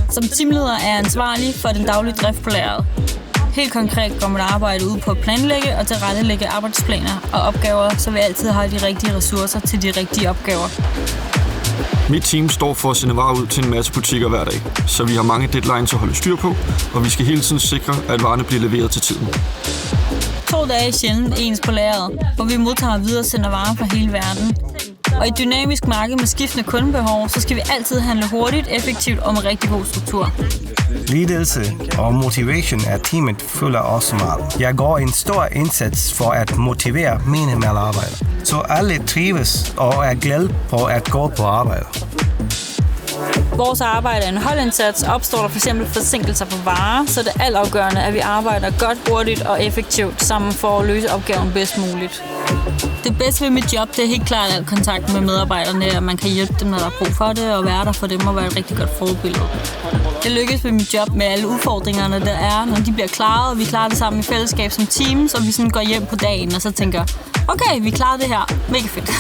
Som teamleder er jeg ansvarlig for den daglige drift på lageret. Helt konkret går mit arbejde ud på at planlægge og tilrettelægge arbejdsplaner og opgaver, så vi altid har de rigtige ressourcer til de rigtige opgaver. Mit team står for at sende varer ud til en masse butikker hver dag, så vi har mange deadlines at holde styr på, og vi skal hele tiden sikre, at varerne bliver leveret til tiden. 2 dage er sjældent ens på lageret, hvor vi modtager videre og sender varer fra hele verden. Og i et dynamisk marked med skiftende kundebehov, så skal vi altid handle hurtigt, effektivt og med rigtig god struktur. Ledelse og motivation af teamet følger også meget. Jeg går en stor indsats for at motivere mine medarbejdere, så alle trives og er glade på at gå på arbejde. Vores arbejde er en holdindsats. Opstår der f.eks. forsinkelser på varer, så det er altafgørende, at vi arbejder godt, hurtigt og effektivt sammen for at løse opgaven bedst muligt. Det bedste ved mit job, det er helt klart at kontakten med medarbejderne, at man kan hjælpe dem, når der er brug for det, og være der for dem og være et rigtig godt forbillede. Det lykkes ved mit job med alle udfordringerne, der er, når de bliver klaret, og vi klarer det sammen i fællesskab som team, så vi sådan går hjem på dagen og så tænker, okay, vi klarede det her. Mega fedt.